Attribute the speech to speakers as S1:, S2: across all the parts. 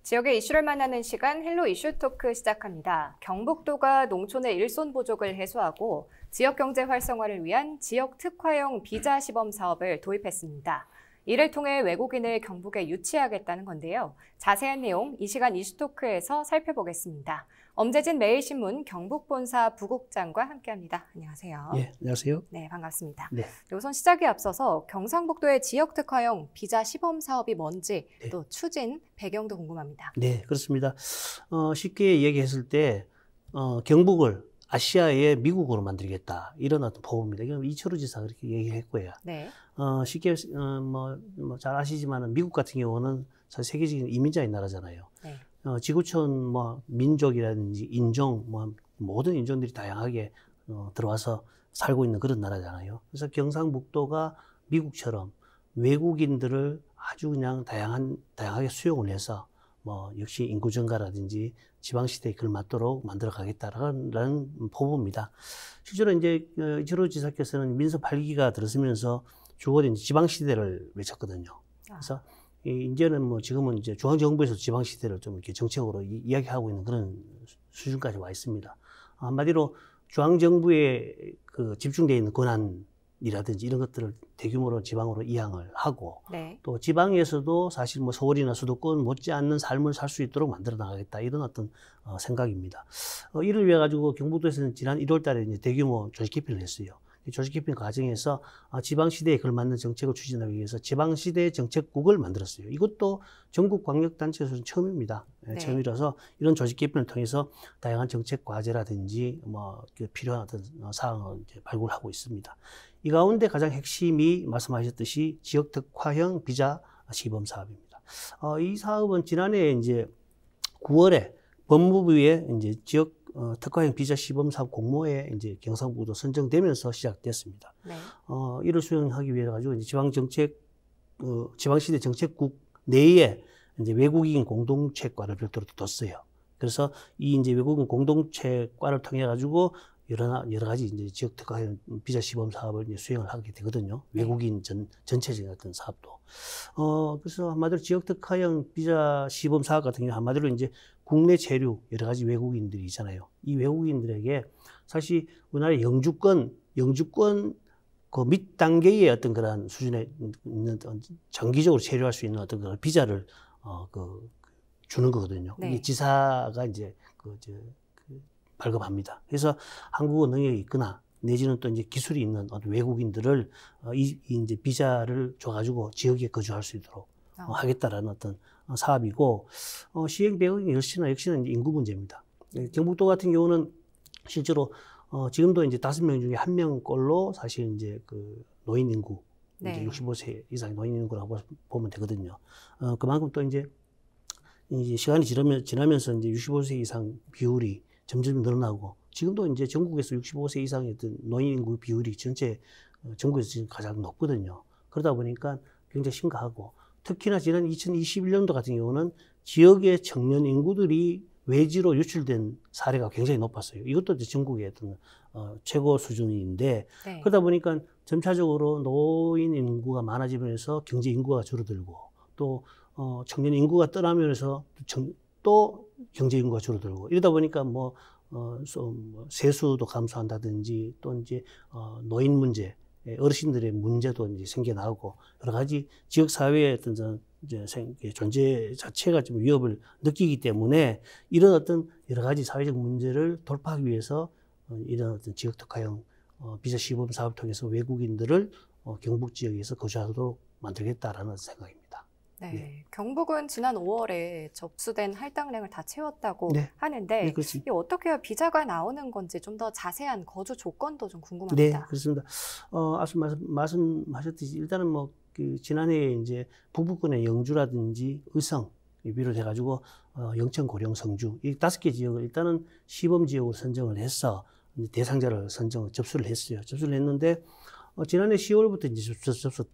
S1: 지역의 이슈를 만나는 시간 헬로 이슈 토크 시작합니다. 경북도가 농촌의 일손 부족을 해소하고 지역 경제 활성화를 위한 지역 특화형 비자 시범 사업을 도입했습니다. 이를 통해 외국인을 경북에 유치하겠다는 건데요. 자세한 내용 이 시간 이슈 토크에서 살펴보겠습니다. 엄재진 매일신문 경북본사 부국장과 함께합니다. 안녕하세요.
S2: 예, 안녕하세요.
S1: 네, 반갑습니다.
S2: 네.
S1: 우선 시작에 앞서서 경상북도의 지역 특화형 비자 시범 사업이 뭔지
S2: 네.
S1: 또 추진 배경도 궁금합니다.
S2: 네, 그렇습니다. 쉽게 얘기했을 때 경북을 아시아의 미국으로 만들겠다 이런 어떤 포부입니다. 이건 이철우 지사가 그렇게 얘기했고요.
S1: 네.
S2: 쉽게 잘 아시지만은 미국 같은 경우는 사실 세계적인 이민자의 나라잖아요.
S1: 네.
S2: 지구촌 민족이라든지 인종 모든 인종들이 다양하게 들어와서 살고 있는 그런 나라잖아요. 그래서 경상북도가 미국처럼 외국인들을 아주 그냥 다양하게 수용을 해서 역시 인구 증가라든지 지방시대에 걸맞도록 만들어 가겠다라는 포부입니다. 실제로 이제 이철우 지사께서는 민서 8기가 들어서면서 주거대 지방시대를 외쳤거든요. 그래서 이제는 지금은 이제 중앙정부에서 지방시대를 좀 이렇게 정책으로 이야기하고 있는 그런 수준까지 와 있습니다. 한마디로 중앙정부에 집중되어 있는 권한이라든지 이런 것들을 대규모로 지방으로 이양을 하고,
S1: 네.
S2: 또 지방에서도 사실 서울이나 수도권 못지않는 삶을 살 수 있도록 만들어 나가겠다 이런 어떤 생각입니다. 이를 위해 가지고 경북도에서는 지난 1월 달에 이제 대규모 조직 개편을 했어요. 조직 개편 과정에서 지방시대에 걸맞는 정책을 추진하기 위해서 지방시대 정책국을 만들었어요. 이것도 전국 광역단체에서는 처음입니다.
S1: 네.
S2: 처음이라서 이런 조직 개편을 통해서 다양한 정책 과제라든지 필요한 어떤 사항을 이제 발굴하고 있습니다. 이 가운데 가장 핵심이 말씀하셨듯이 지역 특화형 비자 시범 사업입니다. 이 사업은 지난해 이제 9월에 법무부에 이제 지역 특화형 비자 시범 사업 공모에 이제 경상북도 선정되면서 시작됐습니다.
S1: 네.
S2: 이를 수행하기 위해 가지고 이제 지방시대 정책국 내에 이제 외국인 공동체과를 별도로 뒀어요. 그래서 이 이제 외국인 공동체과를 통해 가지고 여러 가지 이제 지역 특화형 비자 시범 사업을 이제 수행을 하게 되거든요. 외국인 전체적인 어떤 사업도. 그래서 한마디로 지역 특화형 비자 시범 사업 같은 경우 한마디로 이제 국내 체류 여러 가지 외국인들이 있잖아요. 이 외국인들에게 사실 우리나라의 영주권 그 밑 단계의 어떤 그런 수준에 있는 정기적으로 체류할 수 있는 어떤 그런 비자를 주는 거거든요.
S1: 네.
S2: 이 지사가 이제 발급합니다. 그래서 한국어 능력이 있거나 내지는 또 이제 기술이 있는 어떤 외국인들을 이제 비자를 줘가지고 지역에 거주할 수 있도록 하겠다라는 어떤 사업이고, 시행 배경이 역시나 이제 인구 문제입니다. 경북도 같은 경우는 실제로 지금도 이제 5명 중에 1명꼴로 사실 이제 노인 인구,
S1: 네.
S2: 이제 65세 이상의 노인 인구라고 보면 되거든요. 그만큼 또 이제 시간이 지나면서 이제 65세 이상 비율이 점점 늘어나고, 지금도 이제 전국에서 65세 이상의 어떤 노인 인구 비율이 전국에서 지금 가장 높거든요. 그러다 보니까 굉장히 심각하고, 특히나 지난 2021년도 같은 경우는 지역의 청년 인구들이 외지로 유출된 사례가 굉장히 높았어요. 이것도 이제 전국의 어떤 최고 수준인데,
S1: 네.
S2: 그러다 보니까 점차적으로 노인 인구가 많아지면서 경제 인구가 줄어들고, 또 청년 인구가 떠나면서 또 경제 인구가 줄어들고, 이러다 보니까 세수도 감소한다든지, 또 이제 노인 문제, 어르신들의 문제도 이제 생겨나고, 여러 가지 지역 사회의 어떤 존재 자체가 좀 위협을 느끼기 때문에 이런 어떤 여러 가지 사회적 문제를 돌파하기 위해서 이런 어떤 지역 특화형 비자 시범 사업을 통해서 외국인들을 경북 지역에서 거주하도록 만들겠다라는 생각입니다.
S1: 네.
S2: 네.
S1: 경북은 지난 5월에 접수된 할당량을 다 채웠다고
S2: 네.
S1: 하는데,
S2: 네, 그렇습니다.
S1: 이게 어떻게 해야 비자가 나오는 건지 좀 더 자세한 거주 조건도 좀
S2: 네,
S1: 궁금합니다.
S2: 그렇습니다. 앞서 말씀하셨듯이 일단은 지난해에 이제 부부권의 영주라든지 의성 비롯해가지고 영천, 고령, 성주 이 5개 지역을 일단은 시범 지역으로 선정을 해서 대상자를 접수를 했어요. 접수를 했는데 지난해 10월부터 이제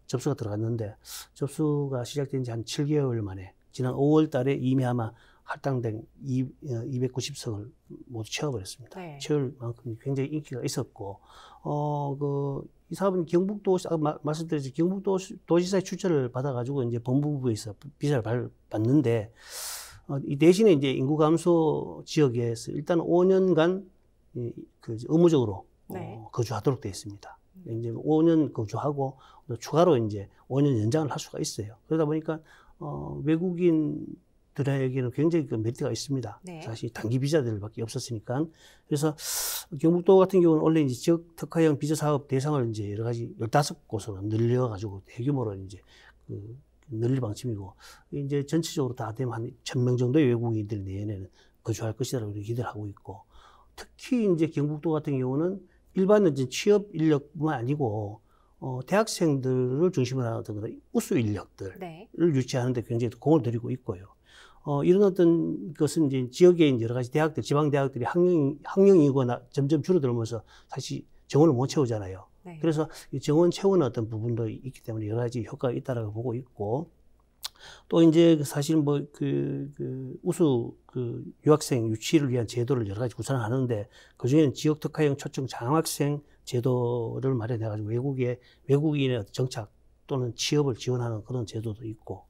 S2: 접수가 들어갔는데, 접수가 시작된 지 한 7개월 만에 지난 5월 달에 이미 아마 할당된 290석을 모두 채워버렸습니다.
S1: 네.
S2: 채울 만큼 굉장히 인기가 있었고, 이 사업은 경북도, 말씀드렸듯이 경북도 도지사의 추천을 받아가지고 이제 법무부에서 비자를 받는데, 이 대신에 이제 인구 감소 지역에서 일단 5년간 그 의무적으로
S1: 네.
S2: 거주하도록 되어 있습니다. 이제 5년 거주하고 추가로 이제 5년 연장을 할 수가 있어요. 그러다 보니까 외국인들에게는 굉장히 그 메리트가 있습니다.
S1: 네.
S2: 사실 단기 비자들밖에 없었으니까. 그래서 경북도 같은 경우는 원래 이제 지역 특화형 비자 사업 대상을 이제 여러 가지 15곳으로 늘려가지고 대규모로 이제 늘릴 방침이고, 이제 전체적으로 다 되면 한 1,000명 정도의 외국인들이 내년에는 거주할 것이라고 기대를 하고 있고, 특히 이제 경북도 같은 경우는 일반 이제 취업 인력뿐만 아니고 대학생들을 중심으로 하는 어떤 그런 우수 인력들을
S1: 네.
S2: 유치하는 데 굉장히 공을 들이고 있고요. 이런 어떤 것은 이제 지역의 이제 여러 가지 대학들, 지방 대학들이 학령 인구가 점점 줄어들면서 사실 정원을 못 채우잖아요.
S1: 네.
S2: 그래서 이 정원 채우는 어떤 부분도 있기 때문에 여러 가지 효과가 있다라고 보고 있고, 또 이제 사실 뭐 우수 유학생 유치를 위한 제도를 여러 가지 구상을 하는데, 그 중에는 지역 특화형 초청 장학생 제도를 마련해가지고 외국인의 어떤 정착 또는 취업을 지원하는 그런 제도도 있고,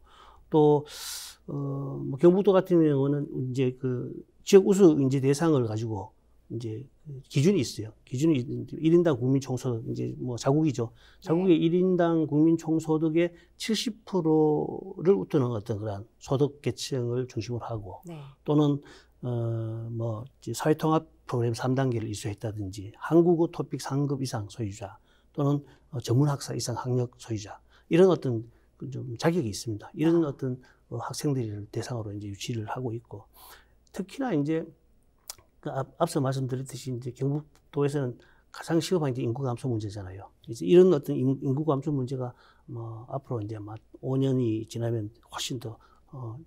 S2: 또 뭐 경북도 같은 경우는 이제 지역 우수 인재 대상을 가지고 이제 기준이 있어요. 기준이 1인당 국민 총소득, 이제 뭐 자국이죠. 자국의 1인당 국민 총소득의 70%를 웃도는 어떤 그런 소득 계층을 중심으로 하고,
S1: 네.
S2: 또는 뭐 사회통합 프로그램 3단계를 이수했다든지, 한국어 토픽 상급 이상 소유자, 또는 전문 학사 이상 학력 소유자, 이런 어떤 좀 자격이 있습니다. 이런 어떤 학생들을 대상으로 이제 유치를 하고 있고, 특히나 이제 앞서 말씀드렸듯이 이제 경북도에서는 가장 시급한 게 인구 감소 문제잖아요. 이제 이런 어떤 인구 감소 문제가 뭐 앞으로 이제 막 5년이 지나면 훨씬 더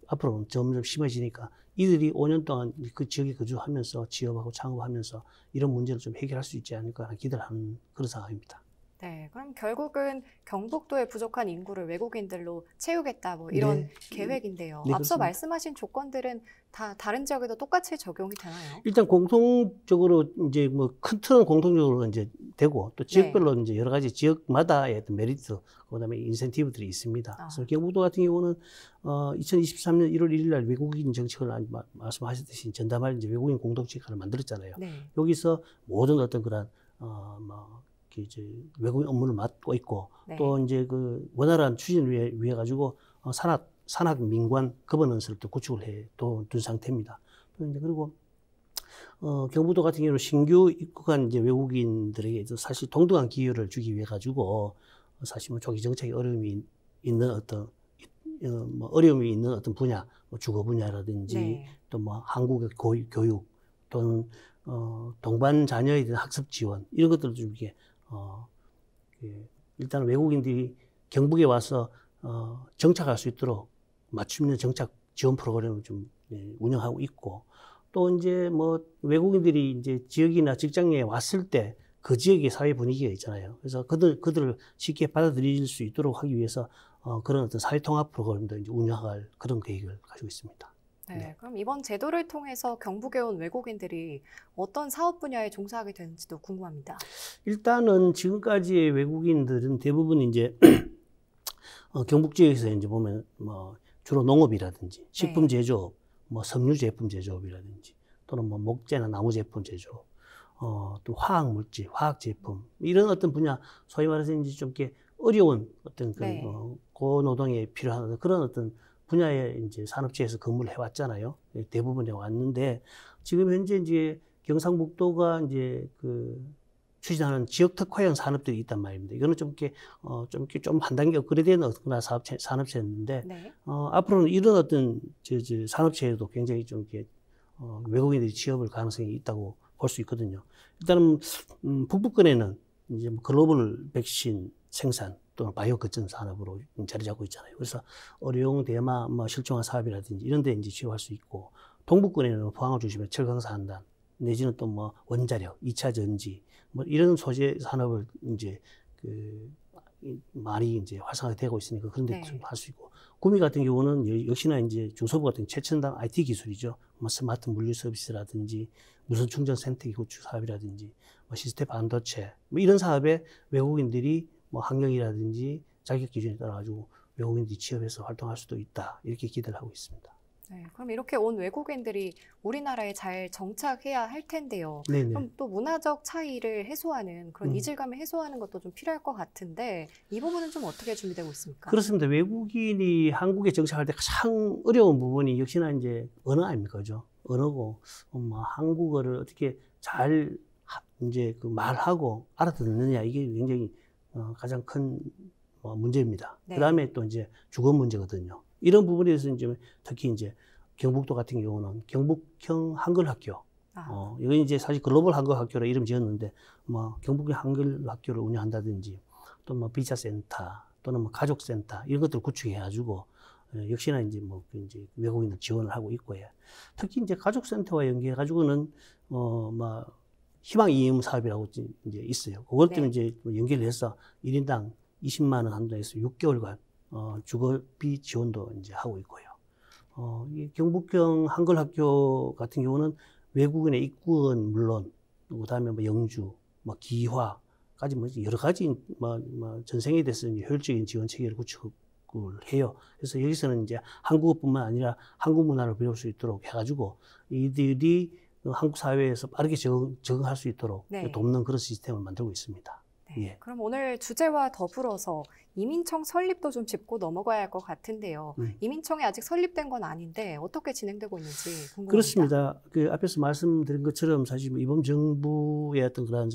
S2: 앞으로 점점 심해지니까, 이들이 5년 동안 그 지역에 거주하면서 취업하고 창업하면서 이런 문제를 좀 해결할 수 있지 않을까 하는 기대를 하는 그런 상황입니다.
S1: 네, 그럼 결국은 경북도의 부족한 인구를 외국인들로 채우겠다, 뭐 이런
S2: 네.
S1: 계획인데요.
S2: 네,
S1: 앞서
S2: 그렇습니다.
S1: 말씀하신 조건들은 다 다른 지역에도 똑같이 적용이 되나요?
S2: 일단 공통적으로 이제 뭐 큰 틀은 공통적으로 이제 되고, 또 지역별로 이제 여러 가지 지역마다의 어떤 메리트, 그다음에 인센티브들이 있습니다. 그래서 경북도 같은 경우는 2023년 1월 1일 날 외국인 정책을 말씀하셨듯이 전담할 이제 외국인 공동체를 만들었잖아요.
S1: 네.
S2: 여기서 모든 어떤 그런 이제 외국인 업무를 맡고 있고,
S1: 네.
S2: 또 이제 원활한 추진을 위해 가지고 산학 민관 거버넌스를 또 구축을 해 둔 상태입니다. 그리고 경북도 같은 경우는 신규 입국한 이제 외국인들에게 사실 동등한 기회를 주기 위해 가지고, 사실 뭐 조기 정책에 어려움이 있는 어떤 분야, 뭐 주거 분야라든지,
S1: 네.
S2: 또 뭐 한국의 교육, 또는 동반 자녀에 대한 학습 지원, 이런 것들을 좀 이렇게 일단 외국인들이 경북에 와서 정착할 수 있도록 맞춤형 정착 지원 프로그램을 좀 운영하고 있고, 또 이제 뭐 외국인들이 이제 지역이나 직장에 왔을 때 그 지역의 사회 분위기가 있잖아요. 그래서 그들을 쉽게 받아들일 수 있도록 하기 위해서 그런 어떤 사회 통합 프로그램도 이제 운영할 그런 계획을 가지고 있습니다.
S1: 네,
S2: 네.
S1: 그럼 이번 제도를 통해서 경북에 온 외국인들이 어떤 사업 분야에 종사하게 되는지도 궁금합니다.
S2: 일단은 지금까지의 외국인들은 대부분 이제 경북 지역에서 이제 보면 뭐 주로 농업이라든지 식품 제조업, 뭐 섬유 제품 제조업이라든지, 또는 뭐 목재나 나무 제품 제조업, 또 화학 물질, 화학 제품, 이런 어떤 분야, 소위 말해서 이제 좀 이렇게 어려운 어떤 고노동에 필요한 그런 어떤 분야의 이제 산업체에서 근무를 해왔잖아요. 대부분 해왔는데, 지금 현재 이제 경상북도가 이제 추진하는 지역 특화형 산업들이 있단 말입니다. 이거는 좀 한 단계 업그레이드된 그런 산업체였는데,
S1: 네.
S2: 앞으로는 이런 어떤 산업체에도 굉장히 좀 이렇게 외국인들이 취업을 가능성이 있다고 볼 수 있거든요. 일단은 북부권에는 이제 글로벌 백신 생산 또는 바이오 거점 산업으로 자리 잡고 있잖아요. 그래서 어룡, 대마, 뭐 실종화 사업이라든지 이런 데 이제 취업할 수 있고, 동부권에는 포항을 중심으로 철강사 한단, 내지는 또 뭐 원자력, 2차 전지, 뭐 이런 소재 산업을 이제 많이 이제 활성화되고 있으니까 그런 데 좀 할 수 있고, 구미 같은 경우는 역시나 이제 중소부 같은 최첨단 IT 기술이죠. 뭐 스마트 물류 서비스라든지, 무선 충전 센터 구축 사업이라든지, 뭐 시스템 반도체, 뭐 이런 사업에 외국인들이 뭐 학력이라든지 자격 기준에 따라 가지고 외국인들이 취업해서 활동할 수도 있다, 이렇게 기대를 하고 있습니다.
S1: 네, 그럼 이렇게 온 외국인들이 우리나라에 잘 정착해야 할 텐데요.
S2: 네네.
S1: 그럼 또 문화적 차이를 해소하는 그런 이질감을 해소하는 것도 좀 필요할 것 같은데 이 부분은 좀 어떻게 준비되고 있습니까?
S2: 그렇습니다. 외국인이 한국에 정착할 때 가장 어려운 부분이 역시나 이제 언어 아닙니까? 그죠? 언어고, 한국어를 어떻게 잘 이제 그 말하고 알아듣느냐, 이게 굉장히 가장 큰 문제입니다.
S1: 네.
S2: 그 다음에 또 이제 주거 문제거든요. 이런 부분에 대해서 이제 특히 이제 경북도 같은 경우는 경북형 한글 학교, 이건 이제 사실 글로벌 한글 학교로 이름 지었는데, 경북형 한글 학교를 운영한다든지, 또 비자센터, 또는 가족센터, 이런 것들을 구축해가지고, 역시나 이제 이제 외국인들 지원을 하고 있고요. 특히 이제 가족센터와 연계해가지고는, 희망 이임 사업이라고 이제 있어요. 그것도
S1: 네.
S2: 이제 연계를 해서 1인당 20만 원 한도에서 6개월간, 주거비 지원도 이제 하고 있고요. 이 경북형 한글 학교 같은 경우는 외국인의 입국은 물론, 그 다음에 영주, 기화까지 여러 가지, 전생에 대해서 효율적인 지원 체계를 구축을 해요. 그래서 여기서는 이제 한국어뿐만 아니라 한국 문화를 배울 수 있도록 해가지고 이들이 한국 사회에서 빠르게 적응할 수 있도록
S1: 네.
S2: 돕는 그런 시스템을 만들고 있습니다.
S1: 네.
S2: 예.
S1: 그럼 오늘 주제와 더불어서 이민청 설립도 좀 짚고 넘어가야 할 것 같은데요. 이민청이 아직 설립된 건 아닌데 어떻게 진행되고 있는지 궁금합니다.
S2: 그렇습니다. 그 앞에서 말씀드린 것처럼 사실 이번 정부의 어떤 그런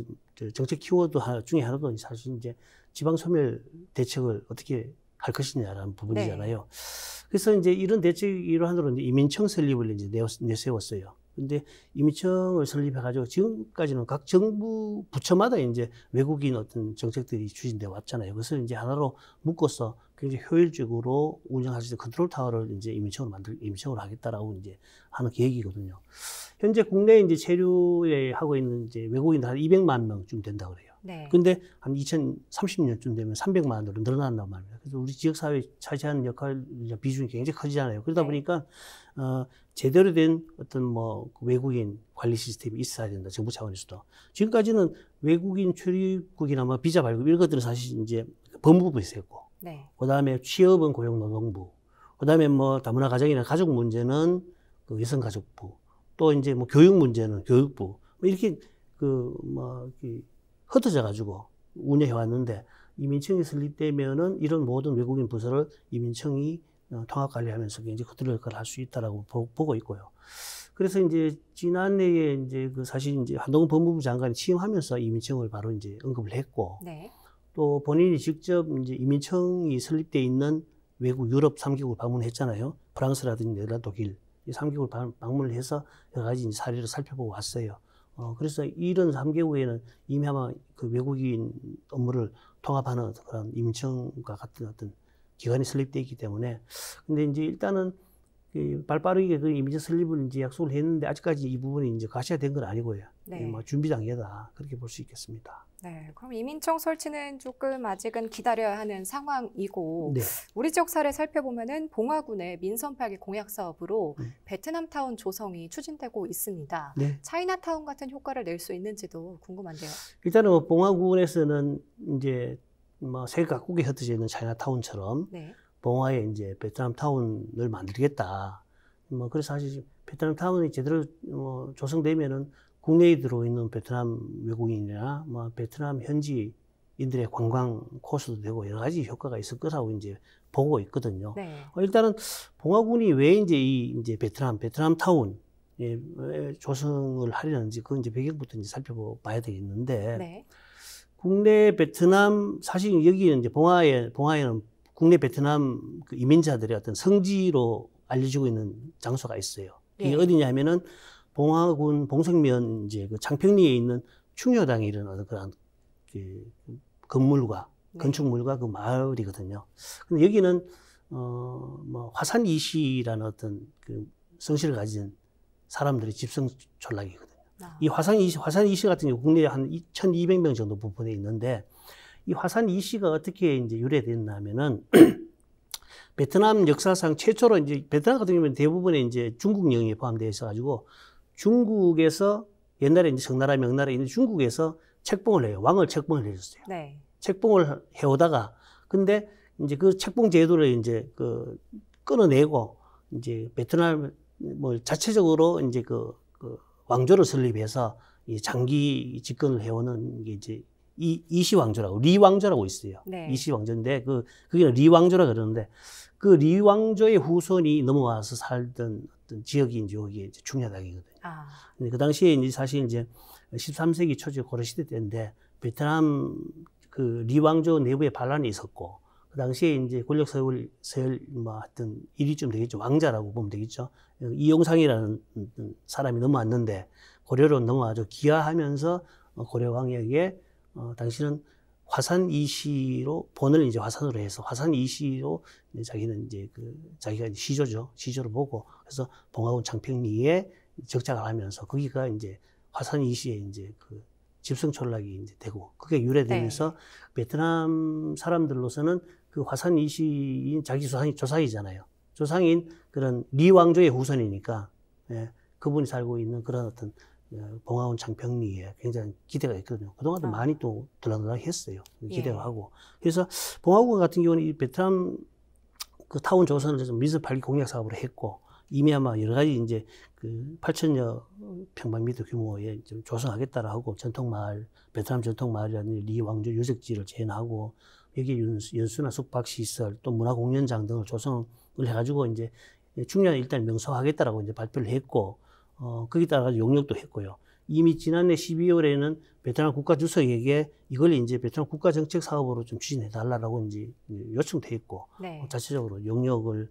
S2: 정책 키워드 중에 하나도 사실 이제 지방소멸 대책을 어떻게 할 것이냐라는 부분이잖아요. 네. 그래서 이제 이런 대책 일환으로 이제 이민청 설립을 이제 내세웠어요. 근데 이민청을 설립해가지고 지금까지는 각 정부 부처마다 이제 외국인 어떤 정책들이 추진돼 왔잖아요. 그것을 이제 하나로 묶어서 굉장히 효율적으로 운영할 수 있는 컨트롤 타워를 이제 이민청으로 하겠다라고 이제 하는 계획이거든요. 현재 국내에 이제 체류에 하고 있는 이제 외국인들 한 200만 명쯤 된다고 그래요.
S1: 네.
S2: 근데 한 2030년쯤 되면 300만으로 늘어난단 말이에요. 그래서 우리 지역사회에 차지하는 역할, 비중이 굉장히 커지잖아요. 그러다 보니까, 제대로 된 어떤 외국인 관리 시스템이 있어야 된다. 정부 차원에서도. 지금까지는 외국인 출입국이나 비자 발급 이런 것들은 사실 이제 법무부에서 했고,
S1: 네.
S2: 그 다음에 취업은 고용노동부, 그 다음에 다문화 가정이나 가족 문제는 그 여성가족부, 또 이제 교육 문제는 교육부, 이렇게 흩어져 가지고 운영해 왔는데, 이민청이 설립되면은 이런 모든 외국인 부서를 이민청이 통합 관리하면서 굉장히 컨트롤 역할을 할 수 있다라고 보고 있고요. 그래서 이제 지난해에 이제 사실 이제 한동훈 법무부 장관이 취임하면서 이민청을 바로 이제 언급을 했고,
S1: 네.
S2: 또 본인이 직접 이제 이민청이 설립돼 있는 외국 유럽 3개국을 방문했잖아요. 프랑스라든지 네덜란드, 독일 이 3개국을 방문을 해서 여러 가지 이제 사례를 살펴보고 왔어요. 그래서 이런 3개국에는 이미 아마 그 외국인 업무를 통합하는 그런 이민청과 같은 어떤 기관이 설립되어 있기 때문에, 근데 이제 일단은 발빠르게 그 이민청 설립을 이제 약속을 했는데 아직까지 이 부분이 이제 가시화된 건 아니고요.
S1: 네.
S2: 준비 단계다, 그렇게 볼 수 있겠습니다.
S1: 네, 그럼 이민청 설치는 조금 아직은 기다려야 하는 상황이고,
S2: 네.
S1: 우리 지역 사례 살펴보면은 봉화군의 민선 팔기 공약 사업으로 베트남 타운 조성이 추진되고 있습니다.
S2: 네.
S1: 차이나타운 같은 효과를 낼 수 있는지도 궁금한데요.
S2: 일단은 봉화군에서는 이제 세계 각국에 흩어져 있는 차이나타운처럼,
S1: 네.
S2: 봉화에 이제 베트남 타운을 만들겠다. 그래서 사실 베트남 타운이 제대로 조성되면은 국내에 들어있는 베트남 외국인이나 베트남 현지인들의 관광 코스도 되고 여러 가지 효과가 있을 거라고 이제 보고 있거든요.
S1: 네.
S2: 일단은 봉화군이 왜 이제 베트남 타운 왜 조성을 하려는지 그건 이제 배경부터 이제 살펴봐야 되겠는데,
S1: 네.
S2: 국내 베트남, 사실 여기는 이제 봉화에는 국내 베트남 그 이민자들의 어떤 성지로 알려지고 있는 장소가 있어요. 이게 어디냐면은 봉화군 봉성면 이제 그 장평리에 있는 충효당에 이런 그런 그 건물과 건축물과 그 마을이거든요. 근데 여기는 화산 이시라는 어떤 그 성씨를 가진 사람들의 집성 촌락이거든요. 이 화산 이시 같은 경우 국내에 한 1,200명 정도 부분에 있는데, 이 화산 이시가 어떻게 이제 유래됐냐면은 베트남 역사상 최초로 이제 베트남 같은 경우는 대부분의 이제 중국 영역에 포함되어 있어가지고 중국에서 옛날에 이제 청나라 명나라에 있는 중국에서 책봉을 해요. 왕을 책봉을 해줬어요.
S1: 네.
S2: 책봉을 해오다가 근데 이제 그 책봉 제도를 이제 끊어내고 이제 베트남 뭐 자체적으로 이제 그 왕조를 설립해서 이 장기 집권을 해오는 게 이제 이시 왕조라고 리 왕조라고 있어요.
S1: 네.
S2: 이시 왕조인데 그게 리 왕조라 그러는데 그 리 왕조의 후손이 넘어와서 살던 어떤 지역이 이제 여기에 이제 중요하다기거든요. 근데 그 당시에 이제 사실 이제 13세기 초지 고려시대 때인데 베트남 그 리 왕조 내부에 반란이 있었고 그 당시에 이제 권력 서열 뭐 하여튼 1위쯤 되겠죠. 왕자라고 보면 되겠죠. 이용상이라는 사람이 넘어왔는데 고려로 넘어와서 기하하면서 고려 왕에게 당신은 화산 이시로 본을 이제 화산으로 해서 화산 이시로 자기는 이제 자기가 시조죠. 시조를 보고 그래서 봉화군 창평리에 적작을 하면서 거기가 이제 화산 이시에 이제 그 집성촌락이 이제 되고 그게 유래되면서 네. 베트남 사람들로서는 그 화산 이시인 자기 조상이잖아요. 조상인 그런 리 왕조의 후손이니까 예, 그분이 살고 있는 그런 어떤 봉화군 창평리에 굉장히 기대가 있거든요. 그동안도 많이 또 들락날락 했어요. 기대를 하고. 그래서 봉화군 같은 경우는 이 베트남 그 타운 조선을 좀 미습팔기 공약 사업으로 했고 이미 아마 여러 가지 이제 그 8,000여 평방미터 규모의 좀 조성하겠다라 하고 전통마을, 베트남 전통마을이라는 리 왕조 유적지를 재현하고 여기 연수나 숙박시설 또 문화공연장 등을 조성을 해가지고 이제 중요한 일단 명성하겠다라고 이제 발표를 했고 거기에 따라 용역도 했고요. 이미 지난해 12월에는 베트남 국가주석에게 이걸 이제 베트남 국가정책 사업으로 좀 추진해 달라고 이제 요청도 했고 네. 자체적으로 용역을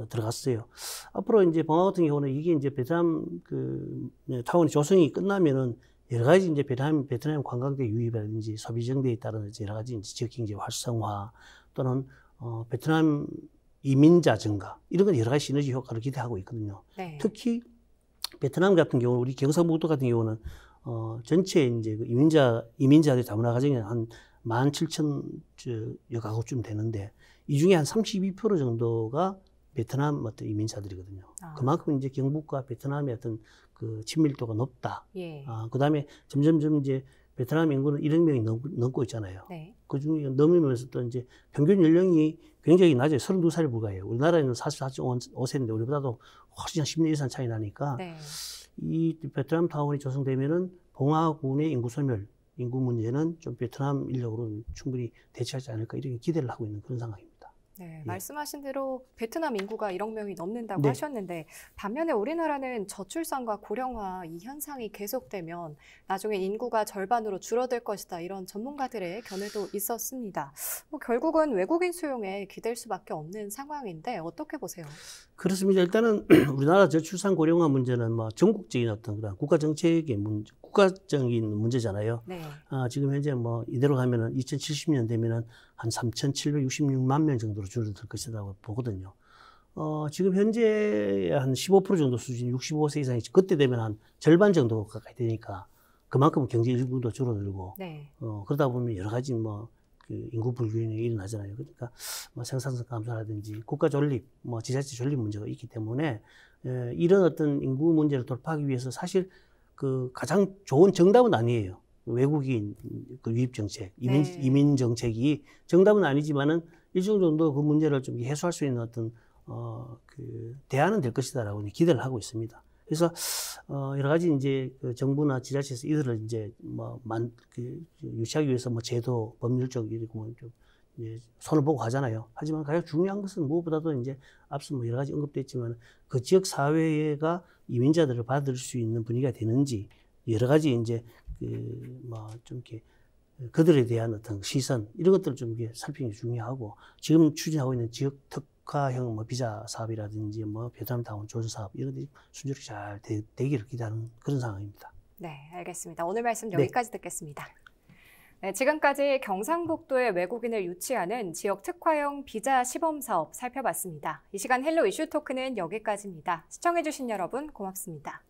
S2: 들어갔어요. 앞으로 이제 봉화 같은 경우는 이게 이제 베트남 그 타운의 조성이 끝나면은 여러 가지 이제 베트남 관광대 유입이라든지 소비 정대에 따른 여러 가지 이제 지역 경제 활성화 또는 베트남 이민자 증가 이런 건 여러 가지 시너지 효과를 기대하고 있거든요. 네. 특히 베트남 같은 경우 우리 경상북도 같은 경우는 전체 이제 그 이민자들이 다문화 가정이 한 17,000여 가구쯤 되는데 이 중에 한 32% 정도가 베트남 어떤 이민자들이거든요. 그만큼 이제 경북과 베트남의 어떤 그 친밀도가 높다. 예. 그다음에 점점점 이제 베트남 인구는 1억 명이 넘고 있잖아요. 네. 그 중에 넘으면서 또 이제 평균 연령이 굉장히 낮아요. 32살에 불과해요. 우리나라에는 44.5세인데 우리보다도 훨씬 10년 이상 차이 나니까 네. 이 베트남 타운이 조성되면은 봉화군의 인구 소멸, 인구 문제는 좀 베트남 인력으로 충분히 대처하지 않을까 이렇게 기대를 하고 있는 그런 상황입니다.
S1: 네, 말씀하신 대로 베트남 인구가 1억 명이 넘는다고 네. 하셨는데 반면에 우리나라는 저출산과 고령화 이 현상이 계속되면 나중에 인구가 절반으로 줄어들 것이다 이런 전문가들의 견해도 있었습니다. 결국은 외국인 수용에 기댈 수밖에 없는 상황인데 어떻게 보세요?
S2: 그렇습니다. 일단은 우리나라 저출산 고령화 문제는 뭐 전국적인 어떤 그런 국가 정책의 문제, 국가적인 문제잖아요. 네. 지금 현재 뭐 이대로 가면은 2070년 되면은 한 3,766만 명 정도로 줄어들 것이라고 보거든요. 지금 현재 한 15% 정도 수준, 65세 이상이 그때 되면 한 절반 정도 가까이 되니까 그만큼 경제 일부도 줄어들고 네. 그러다 보면 여러 가지 뭐 그 인구 불균형이 일어나잖아요. 그러니까 뭐 생산성 감소라든지 국가 존립, 뭐 지자체 존립 문제가 있기 때문에 이런 어떤 인구 문제를 돌파하기 위해서 사실 그 가장 좋은 정답은 아니에요. 외국인 그 유입 정책, 이민 정책이 정답은 아니지만은 일정 정도 그 문제를 좀 해소할 수 있는 어떤 그 대안은 될 것이다라고 기대를 하고 있습니다. 그래서 여러 가지 이제 그 정부나 지자체에서 이들을 이제 유치하기 위해서 뭐 제도, 법률적 이렇게 뭐 좀 손을 보고 하잖아요. 하지만 가장 중요한 것은 무엇보다도 이제 앞서 뭐 여러 가지 언급됐지만 그 지역 사회가 이민자들을 받을 수 있는 분위기가 되는지 여러 가지 이제 뭐 좀 이렇게 그들에 대한 어떤 시선 이런 것들을 좀 이렇게 살피는 게 중요하고 지금 추진하고 있는 지역 특화형 뭐 비자 사업이라든지 뭐 베트남 타운 조성 사업 이런 것들이 순조롭게 잘 되기를 기대하는 그런 상황입니다.
S1: 네, 알겠습니다. 오늘 말씀 여기까지 듣겠습니다. 네, 지금까지 경상북도에 외국인을 유치하는 지역 특화형 비자 시범 사업 살펴봤습니다. 이 시간 헬로 이슈 토크는 여기까지입니다. 시청해주신 여러분 고맙습니다.